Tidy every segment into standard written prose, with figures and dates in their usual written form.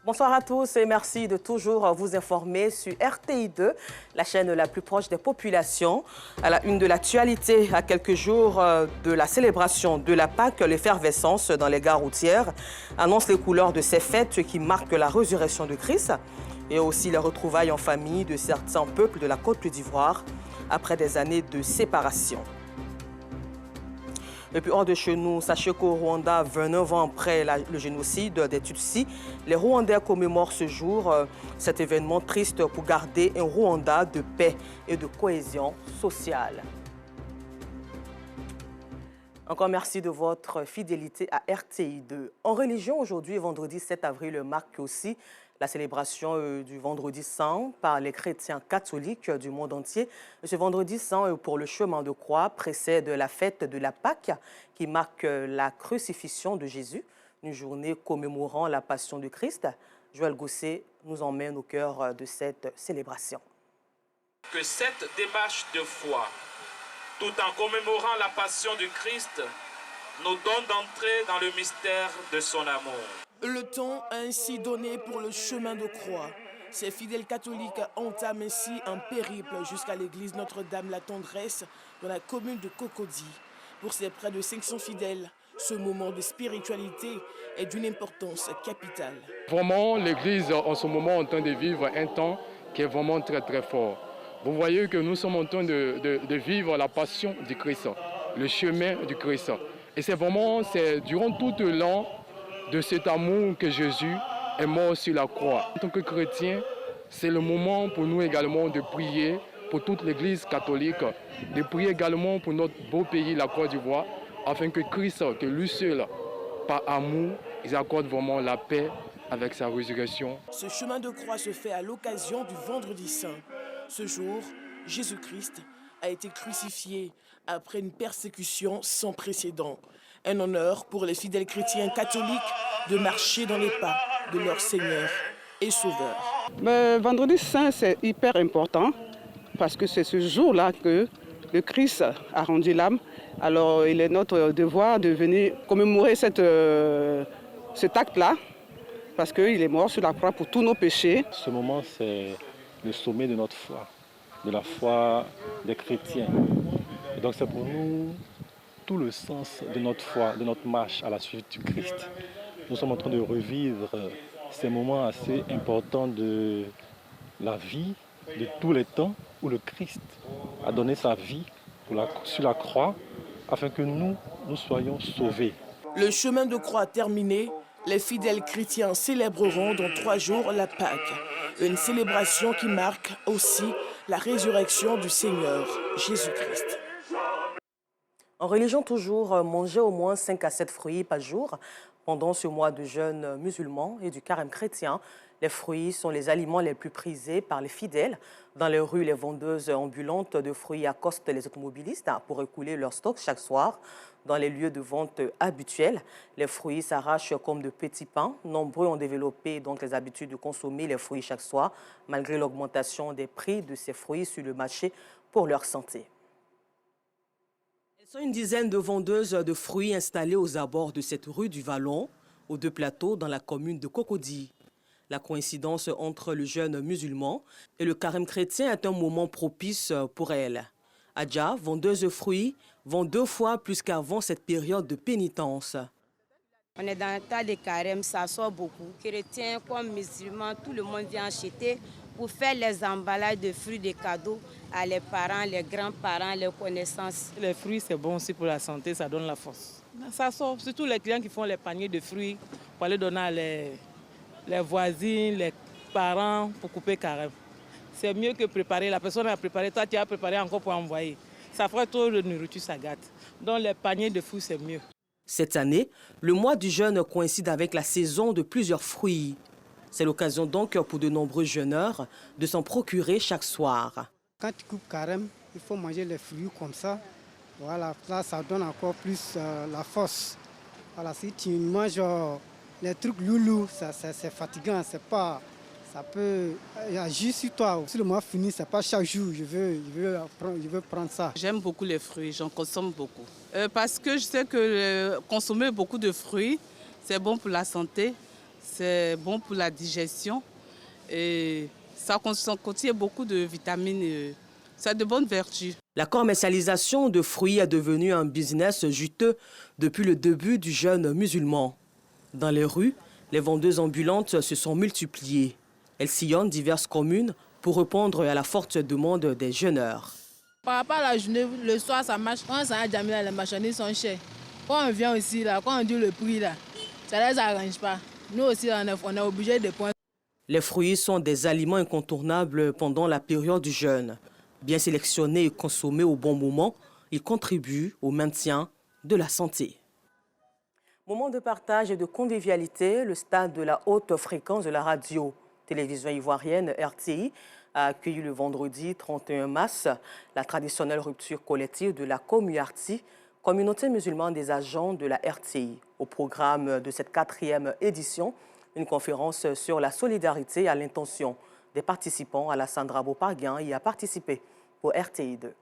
Bonsoir à tous et merci de toujours vous informer sur RTI2, la chaîne la plus proche des populations. À la une de l'actualité, à quelques jours de la célébration de la Pâque, l'effervescence dans les gares routières annonce les couleurs de ces fêtes qui marquent la résurrection de Christ et aussi les retrouvailles en famille de certains peuples de la Côte d'Ivoire après des années de séparation. Et puis hors de chez nous, sachez qu'au Rwanda, 29 ans après le génocide des Tutsis, les Rwandais commémorent ce jour cet événement triste pour garder un Rwanda de paix et de cohésion sociale. Encore merci de votre fidélité à RTI2. En religion, aujourd'hui, vendredi 7 avril, marque aussi la célébration du Vendredi Saint par les chrétiens catholiques du monde entier. Ce Vendredi Saint pour le chemin de croix précède la fête de la Pâque qui marque la crucifixion de Jésus, une journée commémorant la passion du Christ. Joël Gosset nous emmène au cœur de cette célébration. Que cette démarche de foi, tout en commémorant la passion du Christ, nous donne d'entrer dans le mystère de son amour. Le temps a ainsi donné pour le chemin de croix. Ces fidèles catholiques entament ainsi un périple jusqu'à l'église Notre-Dame-la-Tendresse dans la commune de Cocody. Pour ces près de 500 fidèles, ce moment de spiritualité est d'une importance capitale. Vraiment, l'église en ce moment est en train de vivre un temps qui est vraiment très très fort. Vous voyez que nous sommes en train de vivre la passion du Christ, le chemin du Christ. Et c'est durant tout le long de cet amour que Jésus est mort sur la croix. En tant que chrétien, c'est le moment pour nous également de prier pour toute l'Église catholique, de prier également pour notre beau pays, la Côte d'Ivoire, afin que Christ, que lui seul, par amour, il accorde vraiment la paix avec sa résurrection. Ce chemin de croix se fait à l'occasion du Vendredi Saint. Ce jour, Jésus-Christ a été crucifié après une persécution sans précédent. Un honneur pour les fidèles chrétiens catholiques de marcher dans les pas de leur Seigneur et Sauveur. Mais Vendredi Saint, c'est hyper important parce que c'est ce jour-là que le Christ a rendu l'âme. Alors il est notre devoir de venir commémorer cet acte-là parce qu'il est mort sur la croix pour tous nos péchés. Ce moment, c'est le sommet de notre foi, de la foi des chrétiens. Et donc c'est pour nous tout le sens de notre foi, de notre marche à la suite du Christ. Nous sommes en train de revivre ces moments assez importants de la vie, de tous les temps où le Christ a donné sa vie sur la croix afin que nous soyons sauvés. Le chemin de croix terminé, les fidèles chrétiens célébreront dans 3 jours la Pâque. Une célébration qui marque aussi la résurrection du Seigneur Jésus-Christ. En religion toujours, manger au moins 5 à 7 fruits par jour pendant ce mois de jeûne musulman et du carême chrétien. Les fruits sont les aliments les plus prisés par les fidèles. Dans les rues, les vendeuses ambulantes de fruits accostent les automobilistes pour écouler leur stock chaque soir. Dans les lieux de vente habituels, les fruits s'arrachent comme de petits pains. Nombreux ont développé donc les habitudes de consommer les fruits chaque soir, malgré l'augmentation des prix de ces fruits sur le marché pour leur santé. Elles sont une dizaine de vendeuses de fruits installées aux abords de cette rue du Vallon, aux 2 plateaux dans la commune de Cocody. La coïncidence entre le jeûne musulman et le carême chrétien est un moment propice pour elles. Adja, vendeuse de fruits, vend 2 fois plus qu'avant cette période de pénitence. On est dans un tas de carême, ça sort beaucoup. Chrétiens comme musulmans, tout le monde vient acheter pour faire les emballages de fruits, de cadeaux à les parents, les grands-parents, les connaissances. Les fruits, c'est bon aussi pour la santé, ça donne la force. Ça sort, surtout les clients qui font les paniers de fruits pour aller donner à les voisins, les parents pour couper carême. C'est mieux que préparer. La personne a préparé, toi tu as préparé encore pour envoyer. Ça ferait trop de nourriture, ça gâte. Donc les paniers de fruits, c'est mieux. Cette année, le mois du jeûne coïncide avec la saison de plusieurs fruits. C'est l'occasion donc pour de nombreux jeûneurs de s'en procurer chaque soir. Quand tu coupes carême, il faut manger les fruits comme ça. Voilà, là, ça donne encore plus la force. Voilà, si tu manges les trucs loulous, c'est fatigant, c'est pas... Ça peut agir sur toi. Si le mois finit, c'est pas chaque jour, je veux prendre ça. J'aime beaucoup les fruits, j'en consomme beaucoup. Parce que je sais que consommer beaucoup de fruits, c'est bon pour la santé. C'est bon pour la digestion et ça contient beaucoup de vitamines. Ça a de bonnes vertus. La commercialisation de fruits est devenue un business juteux depuis le début du jeûne musulman. Dans les rues, les vendeuses ambulantes se sont multipliées. Elles sillonnent diverses communes pour répondre à la forte demande des jeûneurs. Par rapport à la journée, le soir, ça marche. Quand ça a jamais, les marchandises sont chères. Quand on vient aussi, là, quand on dit le prix, là, ça ne les arrange pas. Nous aussi, on est obligé de prendre. Les fruits sont des aliments incontournables pendant la période du jeûne. Bien sélectionnés et consommés au bon moment, ils contribuent au maintien de la santé. Moment de partage et de convivialité, le stade de la haute fréquence de la radio-télévision ivoirienne RTI a accueilli le vendredi 31 mars la traditionnelle rupture collective de la Commuarti, communauté musulmane des agents de la RTI. Au programme de cette 4e édition, une conférence sur la solidarité à l'intention des participants. Alassane Boparguin y a participé pour RTI 2.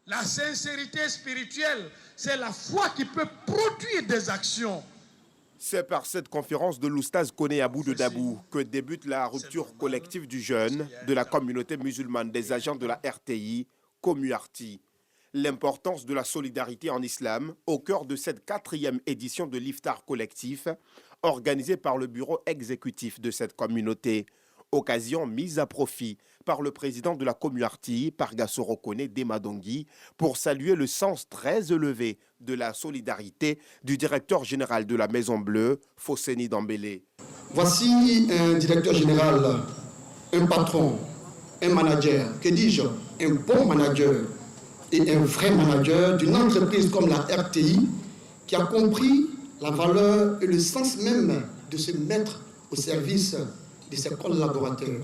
La sincérité spirituelle, c'est la foi qui peut produire des actions. C'est par cette conférence de l'oustaz Koné Abou de Dabou que débute la rupture collective du jeûne de la communauté musulmane des agents de la RTI, Commuarti. L'importance de la solidarité en islam au cœur de cette 4e édition de l'iftar collectif organisée par le bureau exécutif de cette communauté. Occasion mise à profit par le président de la Commuarti, Pargassoro Koné Demadongui, pour saluer le sens très élevé de la solidarité du directeur général de la Maison Bleue, Fosseni Dambélé. Voici un directeur général, un patron, un manager, que dis-je, un bon manager et un vrai manager d'une entreprise comme la RTI qui a compris la valeur et le sens même de se mettre au service de ses collaborateurs.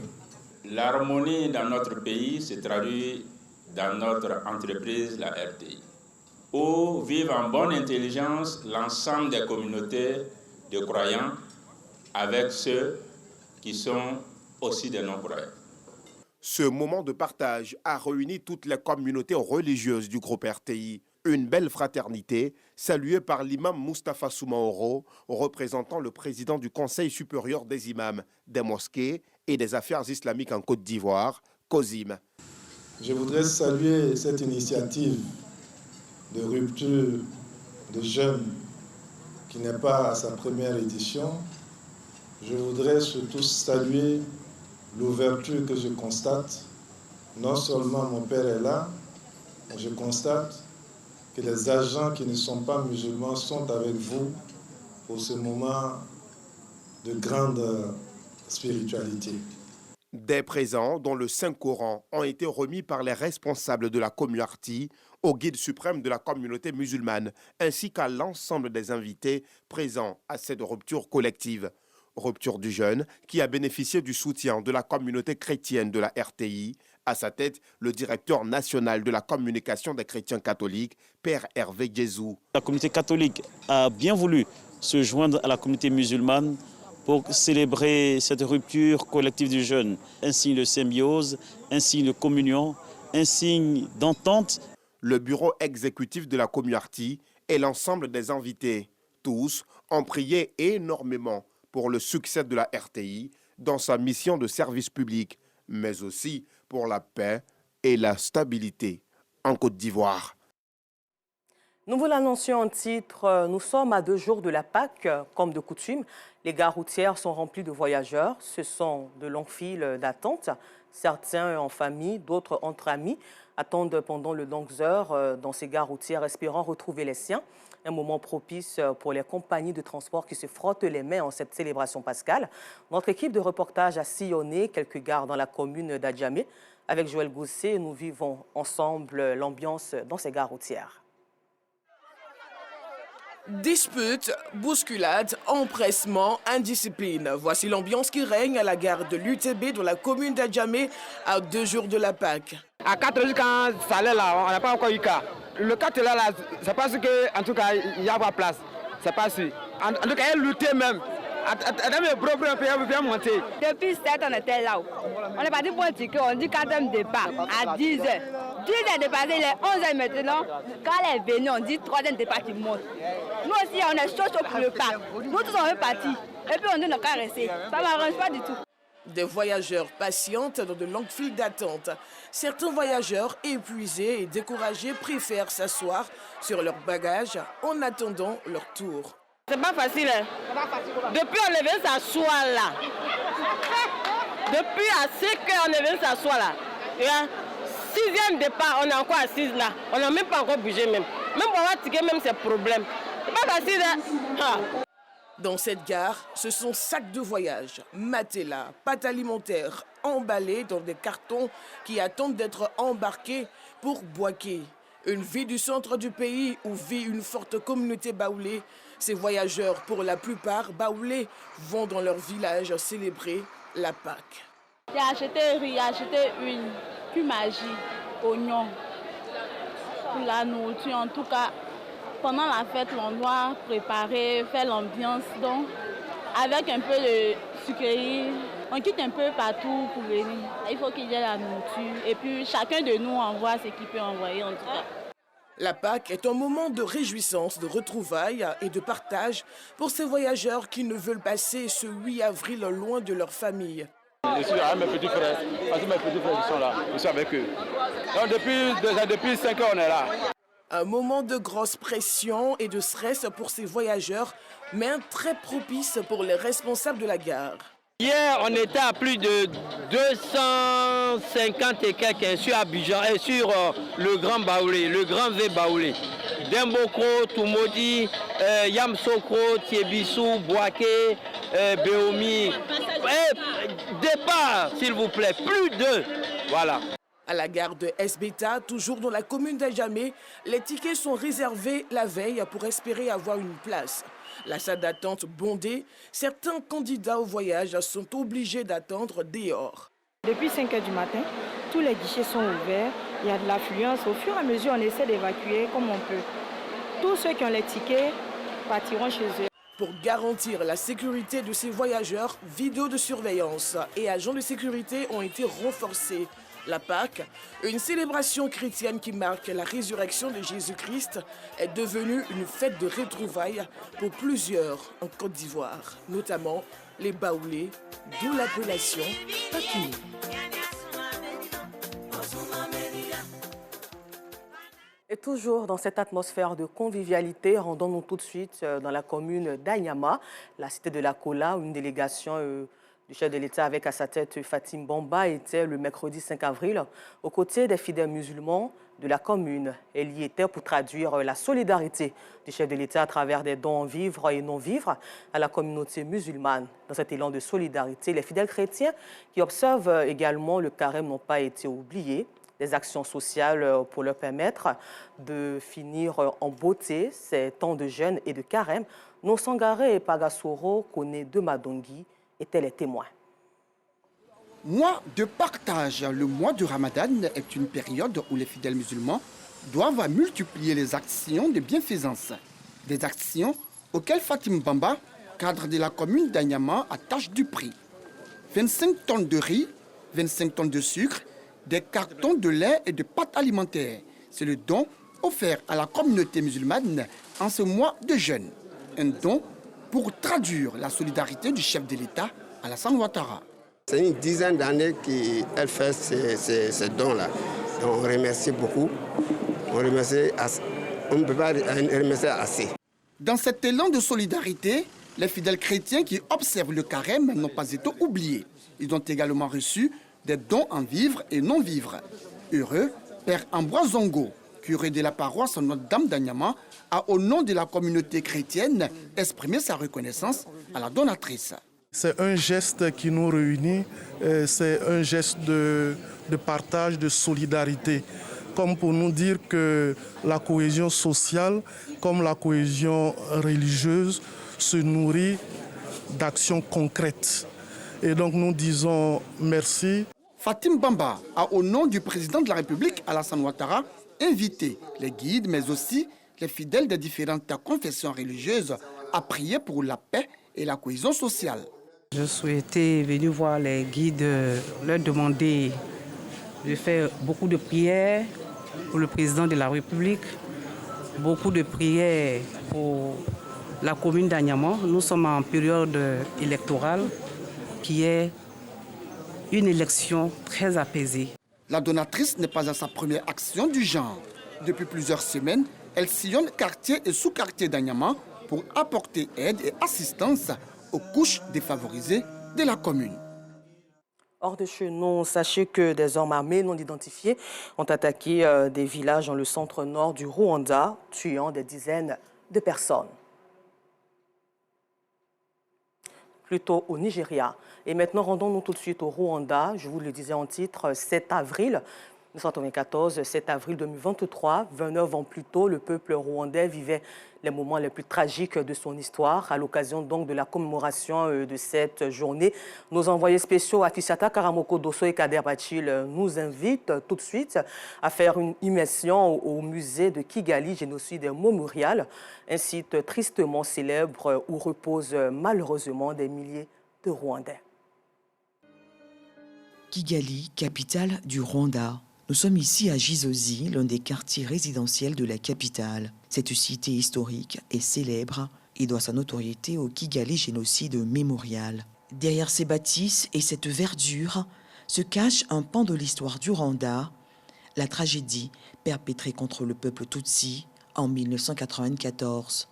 L'harmonie dans notre pays se traduit dans notre entreprise, la RTI, où vivent en bonne intelligence l'ensemble des communautés de croyants avec ceux qui sont aussi des non-croyants. Ce moment de partage a réuni toutes les communautés religieuses du groupe RTI. Une belle fraternité saluée par l'imam Moustapha Soumaoro, représentant le président du Conseil supérieur des imams, des mosquées et des affaires islamiques en Côte d'Ivoire, COSIM. Je voudrais saluer cette initiative de rupture de jeûne qui n'est pas à sa première édition. Je voudrais surtout saluer l'ouverture que je constate. Non seulement mon père est là, mais je constate que les agents qui ne sont pas musulmans sont avec vous pour ce moment de grande spiritualité. Des présents dont le Saint-Coran ont été remis par les responsables de la Commuarti au guide suprême de la communauté musulmane, ainsi qu'à l'ensemble des invités présents à cette rupture collective. Rupture du jeûne qui a bénéficié du soutien de la communauté chrétienne de la RTI. À sa tête, le directeur national de la communication des chrétiens catholiques, Père Hervé Djezou. La communauté catholique a bien voulu se joindre à la communauté musulmane pour célébrer cette rupture collective du jeûne. Un signe de symbiose, un signe de communion, un signe d'entente. Le bureau exécutif de la Commuarti et l'ensemble des invités, tous, ont prié énormément pour le succès de la RTI dans sa mission de service public, mais aussi pour la paix et la stabilité en Côte d'Ivoire. Nous vous l'annoncions en titre, nous sommes à 2 jours de la Pâque. Comme de coutume, les gares routières sont remplies de voyageurs. Ce sont de longues files d'attente. Certains en famille, d'autres entre amis, attendent pendant de longues heures dans ces gares routières, espérant retrouver les siens. Un moment propice pour les compagnies de transport qui se frottent les mains en cette célébration pascale. Notre équipe de reportage a sillonné quelques gares dans la commune d'Adjamé. Avec Joël Gousset, nous vivons ensemble l'ambiance dans ces gares routières. Disputes, bousculades, empressement, indiscipline. Voici l'ambiance qui règne à la gare de l'UTB dans la commune d'Adjamé à 2 jours de la Pâque. À 4 heures, quand ça allait là, on n'a pas encore eu cas. Le 4 là, c'est parce que, en tout cas, il y a pas place. C'est pas sûr. En tout cas, elle luttait même. Depuis 7 on était là. On est parti pour un ticket, on dit 4e départ à 10h. 10h dépassé, il est 11h maintenant. Quand elle est venue, on dit 3e départ qui monte. Nous aussi, on est chaud pour le parc. Nous tous, on est partis. et puis on dit ne qu'à rester. Ça ne m'arrange pas du tout. Des voyageurs patientent dans de longues files d'attente. Certains voyageurs épuisés et découragés préfèrent s'asseoir sur leurs bagages en attendant leur tour. C'est pas facile. Hein? Depuis on est venu s'asseoir là. Depuis à 5 heures on est venu s'asseoir là. Et à 6e départ on est encore assise là. On n'a même pas encore bougé même. Même pour avoir ticket même c'est problème. C'est pas facile. Hein? Dans cette gare, ce sont sacs de voyage, matelas, pâtes alimentaires emballés dans des cartons qui attendent d'être embarqués pour Boaké. Une ville du centre du pays où vit une forte communauté baoulée. Ces voyageurs, pour la plupart baoulés, vont dans leur village célébrer la Pâque. J'ai acheté riz, j'ai acheté huile, puis magie, oignons, pour la nourriture en tout cas. Pendant la fête, on doit préparer, faire l'ambiance. Donc, avec un peu de sucrerie, on quitte un peu partout pour venir. Il faut qu'il y ait la nourriture. Et puis, chacun de nous envoie ce qu'il peut envoyer en tout cas. La Pâque est un moment de réjouissance, de retrouvailles et de partage pour ces voyageurs qui ne veulent passer ce 8 avril loin de leur famille. Je suis avec mes petits frères, parce que mes petits frères sont là, je suis avec eux. Donc depuis 5 heures, on est là. Un moment de grosse pression et de stress pour ces voyageurs, mais très propice pour les responsables de la gare. Hier, on était à plus de 250 et quelques sur Abidjan et sur le Grand Baoulé, le Grand V Baoulé. Dembokro, Toumoudi, Yamsokro, Tiebissou, Boaké, Béomi. Départ, s'il vous plaît, plus de. Voilà. À la gare de Esbeta, toujours dans la commune d'Adjamé, les tickets sont réservés la veille pour espérer avoir une place. La salle d'attente bondée, certains candidats au voyage sont obligés d'attendre dehors. Depuis 5 h du matin, tous les guichets sont ouverts, il y a de l'affluence. Au fur et à mesure, on essaie d'évacuer comme on peut. Tous ceux qui ont les tickets partiront chez eux. Pour garantir la sécurité de ces voyageurs, vidéos de surveillance et agents de sécurité ont été renforcés. La Pâque, une célébration chrétienne qui marque la résurrection de Jésus-Christ, est devenue une fête de retrouvailles pour plusieurs en Côte d'Ivoire, notamment les Baoulés, d'où l'appellation Pakini. Et toujours dans cette atmosphère de convivialité, rendons-nous tout de suite dans la commune d'Anyama, la cité de la Kola, où une délégation du chef de l'État avec à sa tête Fatim Bamba était le mercredi 5 avril aux côtés des fidèles musulmans de la commune. Elle y était pour traduire la solidarité du chef de l'État à travers des dons en vivres et non-vivres à la communauté musulmane. Dans cet élan de solidarité, les fidèles chrétiens qui observent également le carême n'ont pas été oubliés. Des actions sociales pour leur permettre de finir en beauté ces temps de jeûne et de carême. Nosangare et Pagasoro, Kone de Madongi, étaient les témoins. Mois de partage. Le mois de Ramadan est une période où les fidèles musulmans doivent multiplier les actions de bienfaisance. Des actions auxquelles Fatim Bamba, cadre de la commune d'Anyama, attache du prix. 25 tonnes de riz, 25 tonnes de sucre, des cartons de lait et de pâtes alimentaires. C'est le don offert à la communauté musulmane en ce mois de jeûne. Un don pour traduire la solidarité du chef de l'État, Alassane Ouattara. C'est une dizaine d'années qu'elle fait ces dons-là. On remercie beaucoup. On ne peut pas remercier assez. Dans cet élan de solidarité, les fidèles chrétiens qui observent le carême n'ont pas été oubliés. Ils ont également reçu des dons en vivres et non-vivres. Heureux, Père Ambroise Zongo, curé de la paroisse Notre-Dame d'Anyama, a, au nom de la communauté chrétienne, exprimé sa reconnaissance à la donatrice. C'est un geste qui nous réunit, c'est un geste de partage, de solidarité, comme pour nous dire que la cohésion sociale, comme la cohésion religieuse, se nourrit d'actions concrètes. Et donc nous disons merci. Fatim Bamba a, au nom du président de la République, Alassane Ouattara, invité les guides, mais aussi les fidèles des différentes confessions religieuses à prier pour la paix et la cohésion sociale. Je souhaitais venir voir les guides, leur demander de faire beaucoup de prières pour le président de la République, beaucoup de prières pour la commune d'Anyama. Nous sommes en période électorale qui est une élection très apaisée. La donatrice n'est pas à sa première action du genre. Depuis plusieurs semaines, elle sillonne quartier et sous-quartier d'Anyama pour apporter aide et assistance aux couches défavorisées de la commune. Hors de chez nous, sachez que des hommes armés non identifiés ont attaqué des villages dans le centre-nord du Rwanda, tuant des dizaines de personnes. Plutôt au Nigeria. Et maintenant, rendons-nous tout de suite au Rwanda. Je vous le disais en titre, 7 avril 1994, 7 avril 2023, 29 ans plus tôt, le peuple rwandais vivait les moments les plus tragiques de son histoire. À l'occasion donc de la commémoration de cette journée, nos envoyés spéciaux Akishata Karamoko Dosso et Kader Bachil nous invitent tout de suite à faire une immersion au musée de Kigali, génocide mémorial, un site tristement célèbre où reposent malheureusement des milliers de Rwandais. Kigali, capitale du Rwanda. Nous sommes ici à Gizozi, l'un des quartiers résidentiels de la capitale. Cette cité historique est célèbre et doit sa notoriété au Kigali Génocide Mémorial. Derrière ces bâtisses et cette verdure se cache un pan de l'histoire du Rwanda, la tragédie perpétrée contre le peuple Tutsi en 1994.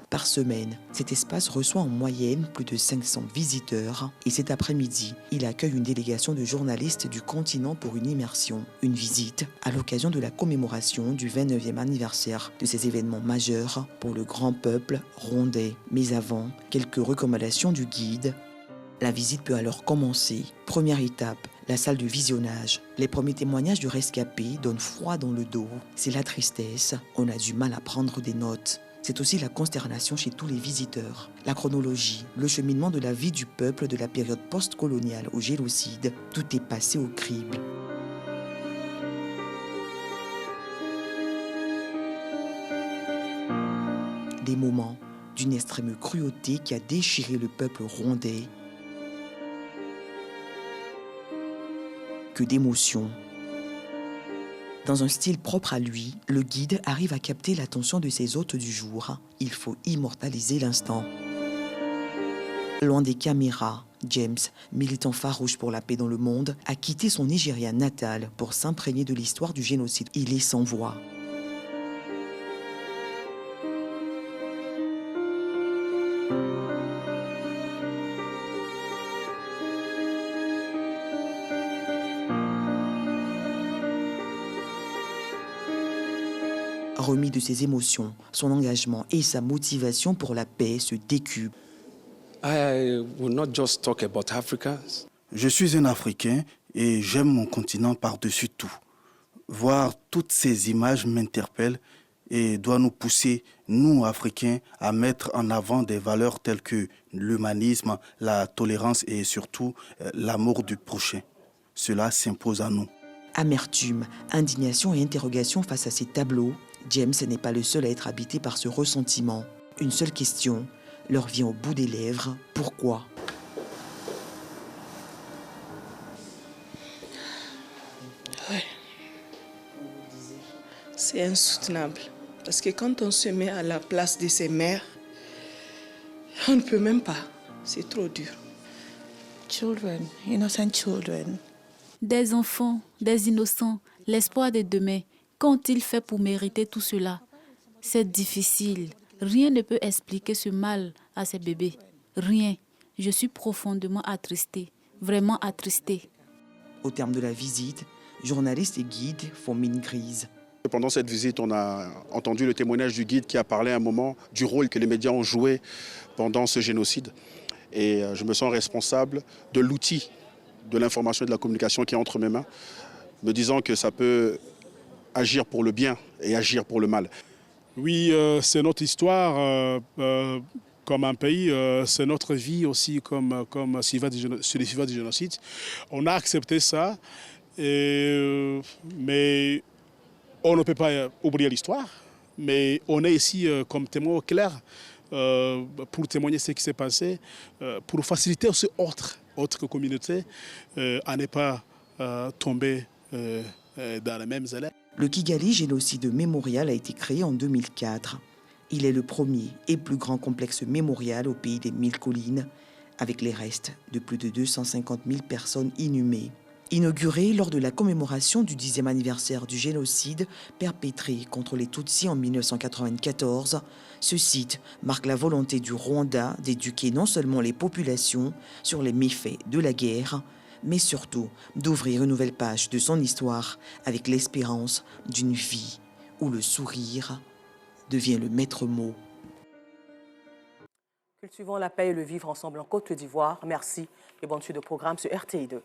Par semaine, cet espace reçoit en moyenne plus de 500 visiteurs et cet après-midi, il accueille une délégation de journalistes du continent pour une immersion, une visite à l'occasion de la commémoration du 29e anniversaire de ces événements majeurs pour le grand peuple rwandais. Mais avant, quelques recommandations du guide. La visite peut alors commencer. Première étape, la salle de visionnage. Les premiers témoignages du rescapé donnent froid dans le dos. C'est la tristesse, on a du mal à prendre des notes. C'est aussi la consternation chez tous les visiteurs. La chronologie, le cheminement de la vie du peuple de la période post-coloniale au génocide, tout est passé au crible. Des moments d'une extrême cruauté qui a déchiré le peuple rwandais. Que d'émotions. Dans un style propre à lui, le guide arrive à capter l'attention de ses hôtes du jour. Il faut immortaliser l'instant. Loin des caméras, James, militant farouche pour la paix dans le monde, a quitté son Nigeria natal pour s'imprégner de l'histoire du génocide. Il est sans voix. Remis de ses émotions, son engagement et sa motivation pour la paix se décuplent. Je suis un Africain et j'aime mon continent par-dessus tout. Voir toutes ces images m'interpelle et doit nous pousser, nous Africains, à mettre en avant des valeurs telles que l'humanisme, la tolérance et surtout l'amour du prochain. Cela s'impose à nous. Amertume, indignation et interrogation face à ces tableaux, James n'est pas le seul à être habité par ce ressentiment. Une seule question leur vient au bout des lèvres. Pourquoi ? Ouais. C'est insoutenable. Parce que quand on se met à la place de ces mères, on ne peut même pas. C'est trop dur. Children, innocent children. Des enfants, des innocents, l'espoir de demain. Qu'ont-ils fait pour mériter tout cela? C'est difficile. Rien ne peut expliquer ce mal à ces bébés. Rien. Je suis profondément attristée. Vraiment attristée. Au terme de la visite, journalistes et guides font mine grise. Pendant cette visite, on a entendu le témoignage du guide qui a parlé à un moment du rôle que les médias ont joué pendant ce génocide. Et je me sens responsable de l'outil de l'information et de la communication qui est entre mes mains, me disant que ça peut agir pour le bien et agir pour le mal. Oui, c'est notre histoire comme un pays, c'est notre vie aussi comme survivants du génocide. On a accepté ça, mais on ne peut pas oublier l'histoire. Mais on est ici comme témoin clair pour témoigner de ce qui s'est passé, pour faciliter aussi autres communautés à ne pas tomber dans les mêmes élèves. Le Kigali Génocide Mémorial a été créé en 2004. Il est le premier et plus grand complexe mémorial au pays des 1000 collines, avec les restes de plus de 250 000 personnes inhumées. Inauguré lors de la commémoration du 10e anniversaire du génocide perpétré contre les Tutsis en 1994, ce site marque la volonté du Rwanda d'éduquer non seulement les populations sur les méfaits de la guerre, mais surtout d'ouvrir une nouvelle page de son histoire avec l'espérance d'une vie où le sourire devient le maître mot. Cultivons la paix et le vivre ensemble en Côte d'Ivoire. Merci et bonne suite de programme sur RTI2.